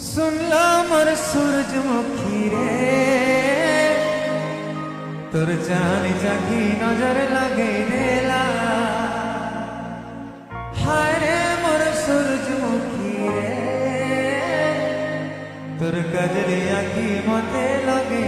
सुनलाम और सूरजमुखी रे তোর জানি জাগি নজর লাগে রেলা হায় রে মোর সূরজমুখী রে তোর গজরি আঁখি মতে লাগে